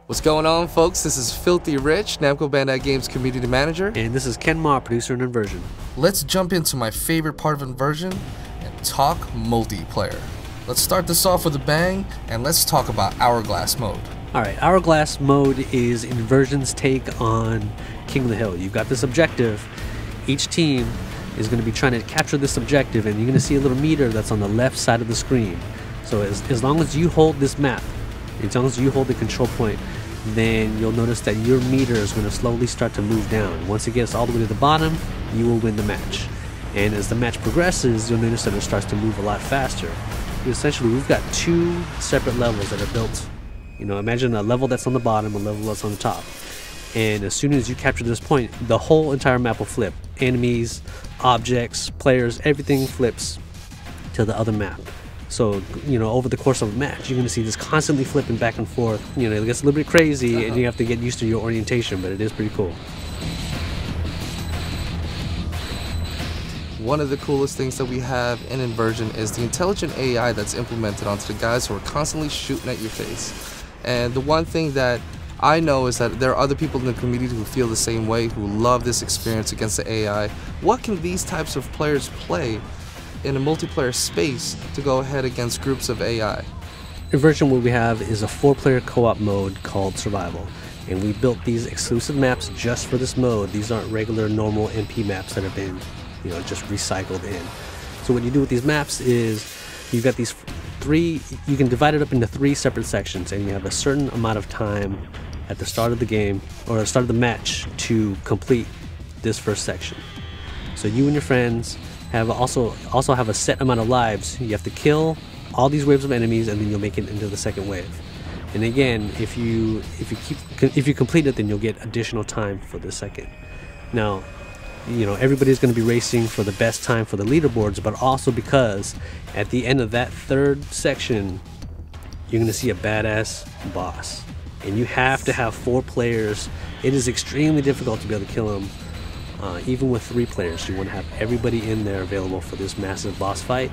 What's going on, folks? This is Filthy Rich, Namco Bandai Games Community Manager. And this is Ken Ma, producer in Inversion. Let's jump into my favorite part of Inversion and talk multiplayer. Let's start this off with a bang, and let's talk about Hourglass mode. Alright, Hourglass mode is Inversion's take on King of the Hill. You've got this objective. Each team is going to be trying to capture this objective, and you're going to see a little meter that's on the left side of the screen. So as long as you hold this map, as long as you hold the control point, then you'll notice that your meter is going to slowly start to move down. Once it gets all the way to the bottom, you will win the match. And as the match progresses, you'll notice that it starts to move a lot faster. Essentially, we've got two separate levels that are built. You know, imagine a level that's on the bottom, a level that's on the top. And as soon as you capture this point, the whole entire map will flip. Enemies, objects, players, everything flips to the other map. So, you know, over the course of a match, you're going to see this constantly flipping back and forth. You know, it gets a little bit crazy, and you have to get used to your orientation, but it is pretty cool. One of the coolest things that we have in Inversion is the intelligent AI that's implemented onto the guys who are constantly shooting at your face. And the one thing that I know is that there are other people in the community who feel the same way, who love this experience against the AI. What can these types of players play in a multiplayer space to go ahead against groups of AI? Inversion, what we have is a 4-player co-op mode called Survival, and we built these exclusive maps just for this mode. These aren't regular normal MP maps that have been, you know, just recycled in. So what you do with these maps is you've got these you can divide it up into 3 separate sections, and you have a certain amount of time at the start of the game or the start of the match to complete this first section. So you and your friends have also have a set amount of lives. You have to kill all these waves of enemies, and then you'll make it into the second wave. And again, if you complete it, then you'll get additional time for the second. Now, you know, everybody's going to be racing for the best time for the leaderboards, but also because at the end of that third section, you're going to see a badass boss, and you have to have 4 players. It is extremely difficult to be able to kill him. Even with 3 players, you want to have everybody in there available for this massive boss fight.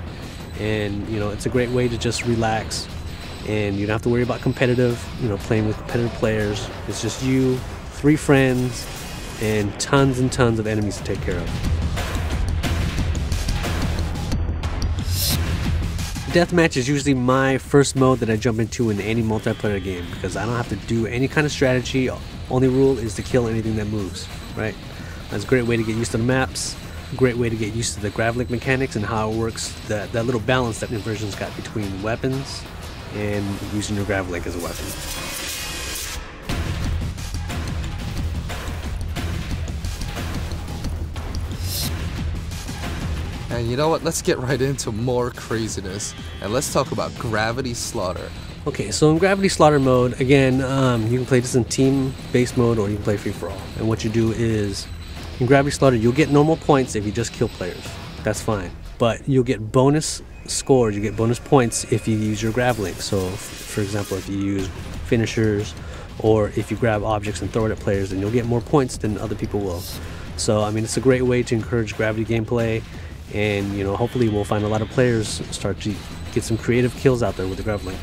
And you know, it's a great way to just relax, and you don't have to worry about competitive, you know, playing with competitive players. It's just you, 3 friends, and tons of enemies to take care of. Deathmatch is usually my first mode that I jump into in any multiplayer game, because I don't have to do any kind of strategy. Only rule is to kill anything that moves, right? That's a great way to get used to the maps, a great way to get used to the grav-link mechanics and how it works, that little balance that Inversion's got between weapons and using your grav-link as a weapon. And you know what? Let's get right into more craziness, and let's talk about Gravity Slaughter. Okay, so in Gravity Slaughter mode, again, you can play this in team-based mode, or you can play free-for-all. And what you do is, in Gravity Slaughter, you'll get normal points if you just kill players. That's fine. But you'll get bonus scores, you get bonus points if you use your grav link. So, for example, if you use finishers, or if you grab objects and throw it at players, then you'll get more points than other people will. So, I mean, it's a great way to encourage gravity gameplay, and, you know, hopefully we'll find a lot of players start to get some creative kills out there with the grav link.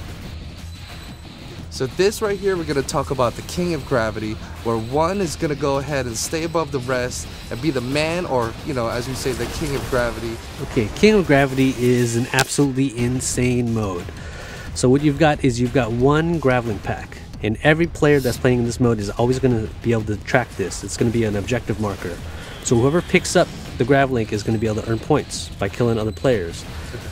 So this right here, we're going to talk about the King of Gravity, where one is going to go ahead and stay above the rest and be the man, or, you know, as we say, the King of Gravity. Okay, King of Gravity is an absolutely insane mode. So what you've got is you've got one grav-link pack, and every player that's playing in this mode is always going to be able to track this. It's going to be an objective marker. So whoever picks up the grav-link is going to be able to earn points by killing other players.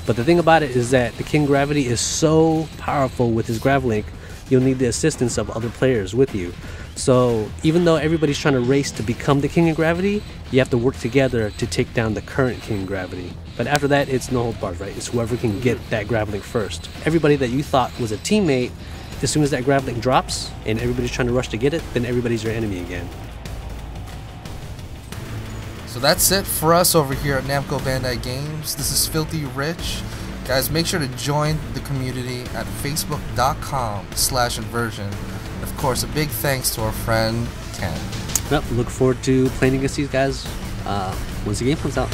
But the thing about it is that the King Gravity is so powerful with his grav-link, you'll need the assistance of other players with you. So even though everybody's trying to race to become the King of Gravity, you have to work together to take down the current King of Gravity. But after that, it's no hold barred, right? It's whoever can get that grav-link first. Everybody that you thought was a teammate, as soon as that grav-link drops and everybody's trying to rush to get it, then everybody's your enemy again. So that's it for us over here at Namco Bandai Games. This is Filthy Rich. Guys, make sure to join the community at facebook.com/inversion. And of course, a big thanks to our friend Ken. Well, look forward to playing against these guys once the game comes out.